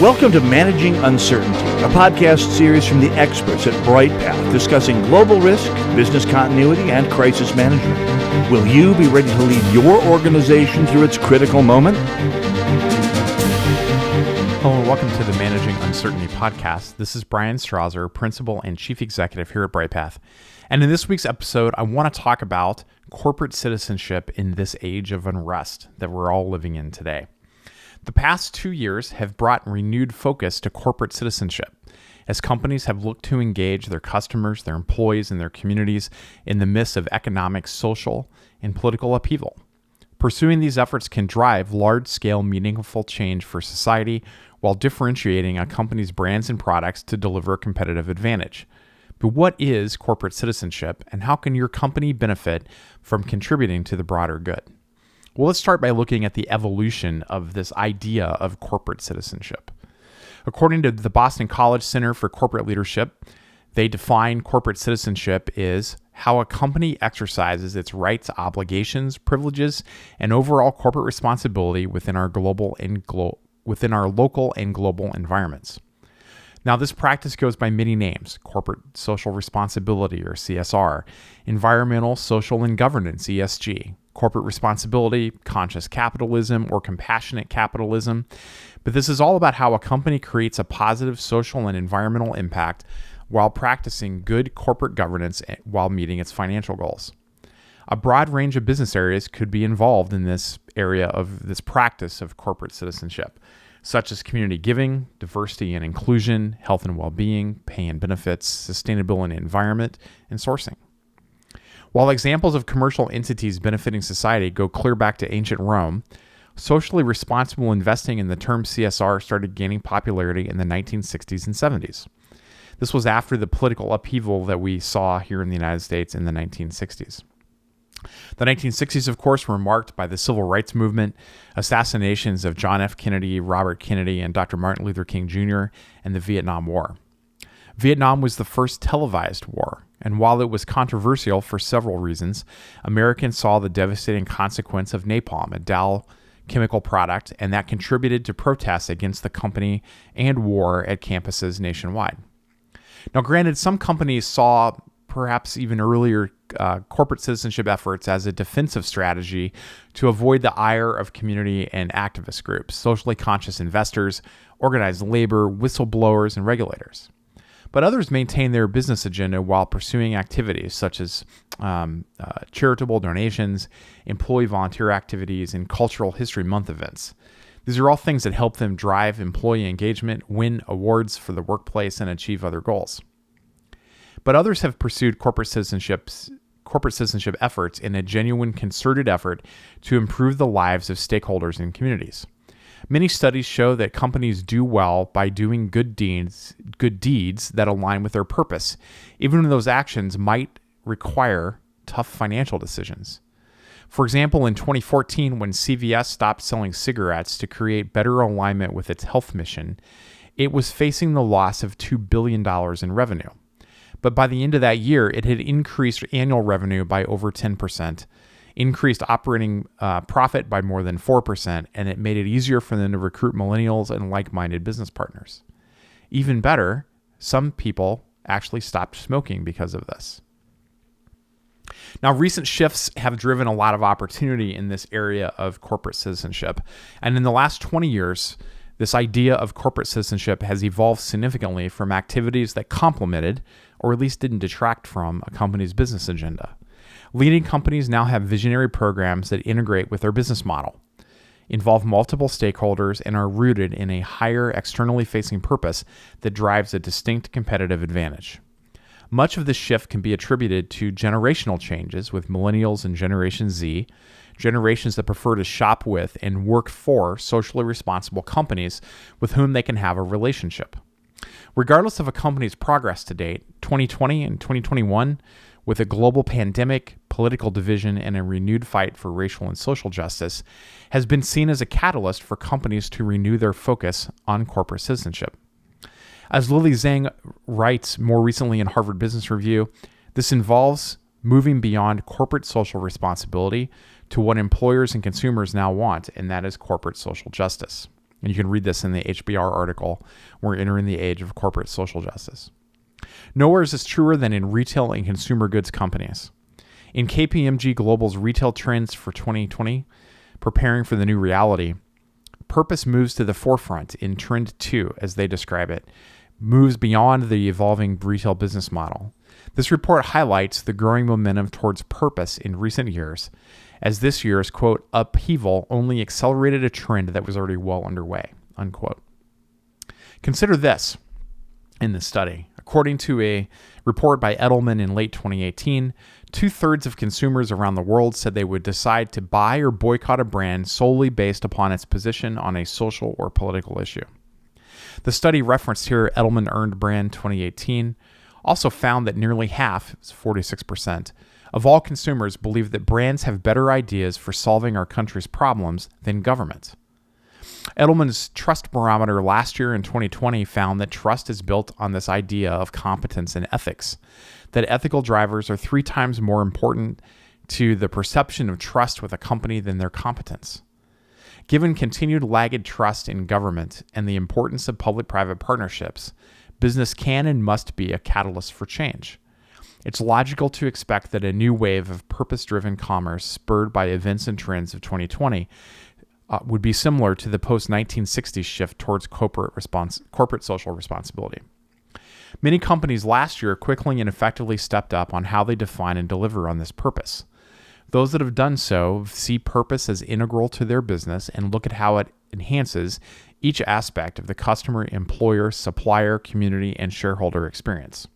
Welcome to Managing Uncertainty, a podcast series from the experts at Bryghtpath discussing global risk, business continuity, and crisis management. Will you be ready to lead your organization through its critical moment? Hello and welcome to the Managing Uncertainty podcast. This is Bryan Strawser, Principal and Chief Executive here at Bryghtpath. And in this week's episode, I want to talk about corporate citizenship in this age of unrest that we're all living in today. The past 2 years have brought renewed focus to corporate citizenship as companies have looked to engage their customers, their employees, and their communities in the midst of economic, social, and political upheaval. Pursuing these efforts can drive large-scale, meaningful change for society while differentiating a company's brands and products to deliver a competitive advantage. But what is corporate citizenship, and how can your company benefit from contributing to the broader good? Well, let's start by looking at the evolution of this idea of corporate citizenship. According to the Boston College Center for Corporate Leadership, they define corporate citizenship is how a company exercises its rights, obligations, privileges, and overall corporate responsibility within our local and global environments. Now, this practice goes by many names: corporate social responsibility, or CSR, environmental, social, and governance, ESG, corporate responsibility, conscious capitalism, or compassionate capitalism. But this is all about how a company creates a positive social and environmental impact while practicing good corporate governance while meeting its financial goals. A broad range of business areas could be involved in this area of this practice of corporate citizenship, such as community giving, diversity and inclusion, health and well-being, pay and benefits, sustainability and environment, and sourcing. While examples of commercial entities benefiting society go clear back to ancient Rome, socially responsible investing in the term CSR started gaining popularity in the 1960s and 70s. This was after the political upheaval that we saw here in the United States in the 1960s. The 1960s, of course, were marked by the Civil Rights Movement, assassinations of John F. Kennedy, Robert Kennedy, and Dr. Martin Luther King Jr., and the Vietnam War. Vietnam was the first televised war, and while it was controversial for several reasons, Americans saw the devastating consequence of napalm, a Dow chemical product, and that contributed to protests against the company and war at campuses nationwide. Now, granted, some companies saw perhaps even earlier corporate citizenship efforts as a defensive strategy to avoid the ire of community and activist groups, socially conscious investors, organized labor, whistleblowers, and regulators. But others maintain their business agenda while pursuing activities such as charitable donations, employee volunteer activities, and Cultural History Month events. These are all things that help them drive employee engagement, win awards for the workplace, and achieve other goals. But others have pursued corporate citizenship efforts in a genuine concerted effort to improve the lives of stakeholders and communities. Many studies show that companies do well by doing good deeds that align with their purpose, even when those actions might require tough financial decisions. For example, in 2014, when CVS stopped selling cigarettes to create better alignment with its health mission, it was facing the loss of $2 billion in revenue. But by the end of that year, it had increased annual revenue by over 10%, increased operating profit by more than 4%, and it made it easier for them to recruit millennials and like-minded business partners. Even better, some people actually stopped smoking because of this. Now, recent shifts have driven a lot of opportunity in this area of corporate citizenship. And in the last 20 years, this idea of corporate citizenship has evolved significantly from activities that complemented, or at least didn't detract from, a company's business agenda. Leading companies now have visionary programs that integrate with their business model, involve multiple stakeholders, and are rooted in a higher externally facing purpose that drives a distinct competitive advantage. Much of this shift can be attributed to generational changes with millennials and Generation Z, generations that prefer to shop with and work for socially responsible companies with whom they can have a relationship. Regardless of a company's progress to date, 2020 and 2021, with a global pandemic, political division, and a renewed fight for racial and social justice, has been seen as a catalyst for companies to renew their focus on corporate citizenship. As Lily Zhang writes more recently in Harvard Business Review, this involves moving beyond corporate social responsibility to what employers and consumers now want, and that is corporate social justice. And you can read this in the HBR article, We're Entering the Age of Corporate Social Justice. Nowhere is this truer than in retail and consumer goods companies. In KPMG Global's Retail Trends for 2020, Preparing for the New Reality, purpose moves to the forefront in Trend 2, as they describe it, moves beyond the evolving retail business model. This report highlights the growing momentum towards purpose in recent years, as this year's, quote, upheaval only accelerated a trend that was already well underway, unquote. Consider this in this study. According to a report by Edelman in late 2018, 2/3 of consumers around the world said they would decide to buy or boycott a brand solely based upon its position on a social or political issue. The study referenced here, Edelman Earned Brand 2018, also found that nearly half, 46%, of all consumers believe that brands have better ideas for solving our country's problems than government. Edelman's Trust Barometer last year in 2020 found that trust is built on this idea of competence and ethics, that ethical drivers are 3 times more important to the perception of trust with a company than their competence. Given continued lagged trust in government and the importance of public-private partnerships, business can and must be a catalyst for change. It's logical to expect that a new wave of purpose-driven commerce spurred by events and trends of 2020 would be similar to the post-1960s shift towards corporate social responsibility. Many companies last year quickly and effectively stepped up on how they define and deliver on this purpose. Those that have done so see purpose as integral to their business and look at how it enhances each aspect of the customer, employer, supplier, community, and shareholder experience.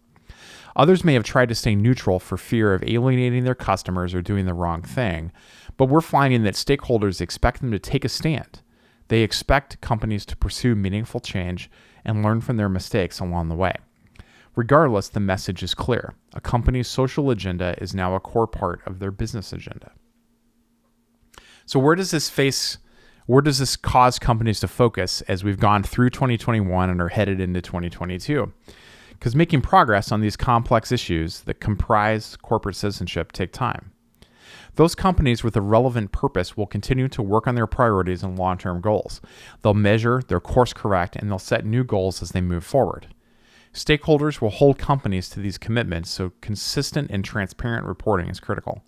Others may have tried to stay neutral for fear of alienating their customers or doing the wrong thing, but we're finding that stakeholders expect them to take a stand. They expect companies to pursue meaningful change and learn from their mistakes along the way. Regardless, the message is clear. A company's social agenda is now a core part of their business agenda. So where does this cause companies to focus as we've gone through 2021 and are headed into 2022? Because making progress on these complex issues that comprise corporate citizenship take time. Those companies with a relevant purpose will continue to work on their priorities and long-term goals. They'll measure, they'll course correct, and they'll set new goals as they move forward. Stakeholders will hold companies to these commitments, so consistent and transparent reporting is critical.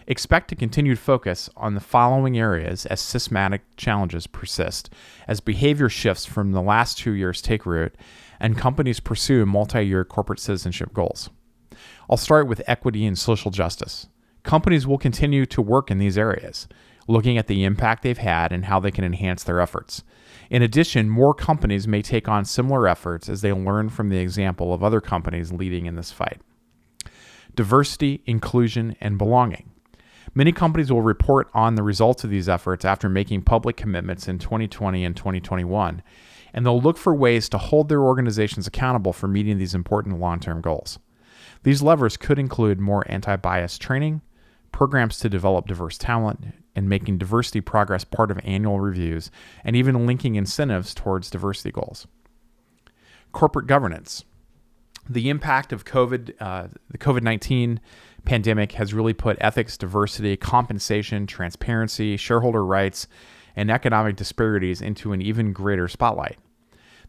Expect a continued focus on the following areas as systematic challenges persist, as behavior shifts from the last 2 years take root, and companies pursue multi-year corporate citizenship goals. I'll start with equity and social justice. Companies will continue to work in these areas, looking at the impact they've had and how they can enhance their efforts. In addition, more companies may take on similar efforts as they learn from the example of other companies leading in this fight. Diversity, inclusion, and belonging. Many companies will report on the results of these efforts after making public commitments in 2020 and 2021, and they'll look for ways to hold their organizations accountable for meeting these important long-term goals. These levers could include more anti-bias training, programs to develop diverse talent, and making diversity progress part of annual reviews, and even linking incentives towards diversity goals. Corporate governance. The impact of the COVID-19 pandemic has really put ethics, diversity, compensation, transparency, shareholder rights, and economic disparities into an even greater spotlight.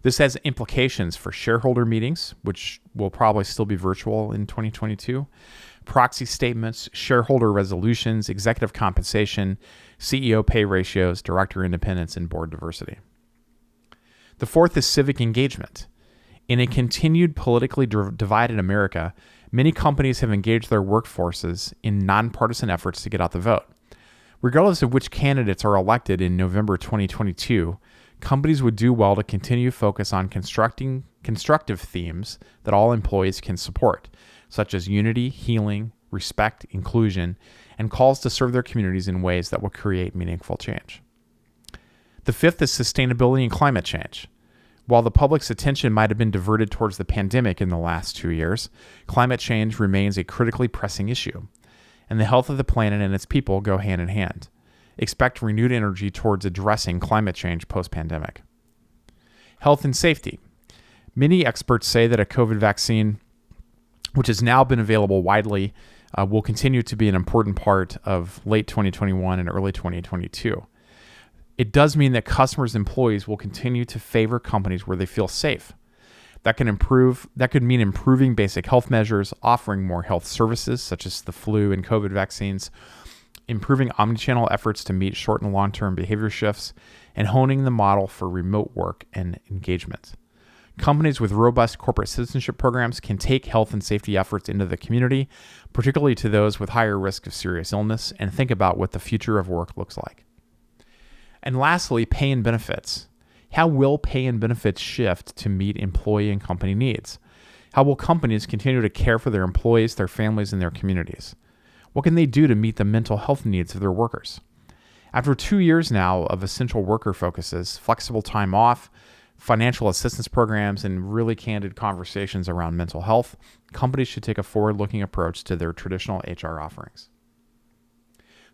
This has implications for shareholder meetings, which will probably still be virtual in 2022, proxy statements, shareholder resolutions, executive compensation, CEO pay ratios, director independence, and board diversity. The fourth is civic engagement. In a continued politically divided America, many companies have engaged their workforces in nonpartisan efforts to get out the vote. Regardless of which candidates are elected in November 2022, companies would do well to continue to focus on constructive themes that all employees can support, such as unity, healing, respect, inclusion, and calls to serve their communities in ways that will create meaningful change. The fifth is sustainability and climate change. While the public's attention might have been diverted towards the pandemic in the last 2 years, climate change remains a critically pressing issue, and the health of the planet and its people go hand in hand. Expect renewed energy towards addressing climate change post-pandemic. Health and safety. Many experts say that a COVID vaccine, which has now been available widely, will continue to be an important part of late 2021 and early 2022. It does mean that customers and employees will continue to favor companies where they feel safe. That could mean improving basic health measures, offering more health services such as the flu and COVID vaccines, improving omnichannel efforts to meet short and long-term behavior shifts, and honing the model for remote work and engagement. Companies with robust corporate citizenship programs can take health and safety efforts into the community, particularly to those with higher risk of serious illness, and think about what the future of work looks like. And lastly, pay and benefits. How will pay and benefits shift to meet employee and company needs? How will companies continue to care for their employees, their families, and their communities? What can they do to meet the mental health needs of their workers? After 2 years now of essential worker focuses, flexible time off, financial assistance programs, and really candid conversations around mental health, companies should take a forward-looking approach to their traditional HR offerings.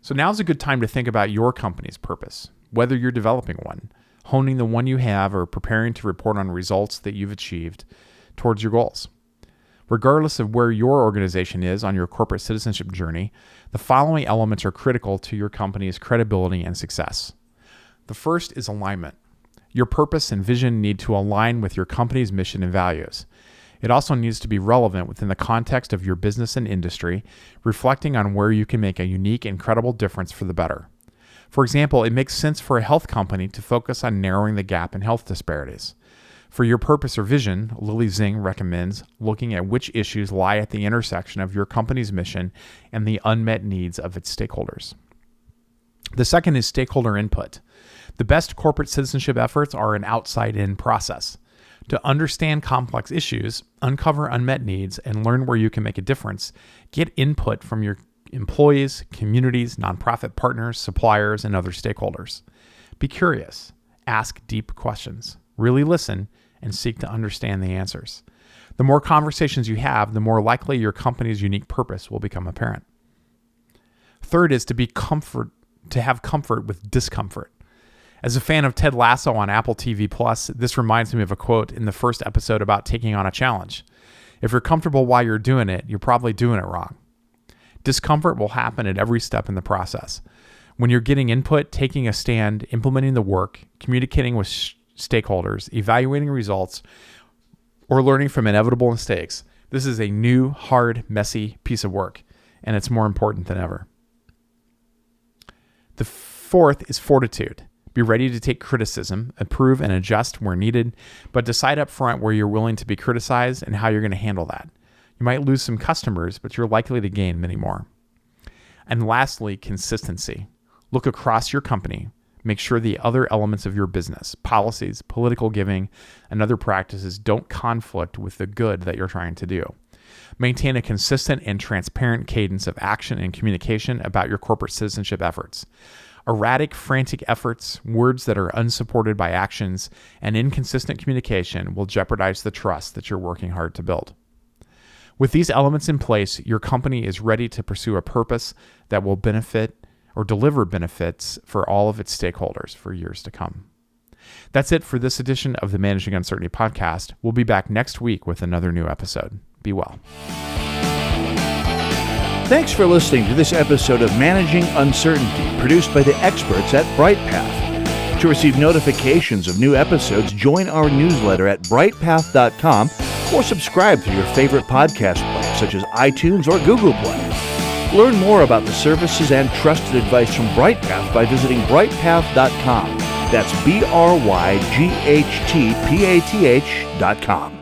So now's a good time to think about your company's purpose, whether you're developing one, honing the one you have, or preparing to report on results that you've achieved towards your goals. Regardless of where your organization is on your corporate citizenship journey, the following elements are critical to your company's credibility and success. The first is alignment. Your purpose and vision need to align with your company's mission and values. It also needs to be relevant within the context of your business and industry, reflecting on where you can make a unique and credible difference for the better. For example, it makes sense for a health company to focus on narrowing the gap in health disparities. For your purpose or vision, Lily Zing recommends looking at which issues lie at the intersection of your company's mission and the unmet needs of its stakeholders. The second is stakeholder input. The best corporate citizenship efforts are an outside-in process. To understand complex issues, uncover unmet needs, and learn where you can make a difference, get input from your employees, communities, nonprofit partners, suppliers, and other stakeholders. Be curious. Ask deep questions. Really listen and seek to understand the answers. The more conversations you have, the more likely your company's unique purpose will become apparent. Third is to have comfort with discomfort. As a fan of Ted Lasso on Apple TV+, this reminds me of a quote in the first episode about taking on a challenge. If you're comfortable while you're doing it, you're probably doing it wrong. Discomfort will happen at every step in the process. When you're getting input, taking a stand, implementing the work, communicating with stakeholders, evaluating results, or learning from inevitable mistakes, this is a new, hard, messy piece of work, and it's more important than ever. The fourth is fortitude. Be ready to take criticism, approve and adjust where needed, but decide up front where you're willing to be criticized and how you're going to handle that. You might lose some customers, but you're likely to gain many more. And lastly, consistency. Look across your company. Make sure the other elements of your business, policies, political giving, and other practices don't conflict with the good that you're trying to do. Maintain a consistent and transparent cadence of action and communication about your corporate citizenship efforts. Erratic, frantic efforts, words that are unsupported by actions, and inconsistent communication will jeopardize the trust that you're working hard to build. With these elements in place, your company is ready to pursue a purpose that will benefit or deliver benefits for all of its stakeholders for years to come. That's it for this edition of the Managing Uncertainty podcast. We'll be back next week with another new episode. Be well. Thanks for listening to this episode of Managing Uncertainty, produced by the experts at Bryghtpath. To receive notifications of new episodes, join our newsletter at bryghtpath.com or subscribe through your favorite podcast player, such as iTunes or Google Play. Learn more about the services and trusted advice from Bryghtpath by visiting bryghtpath.com. That's BRYGHTPATH.com.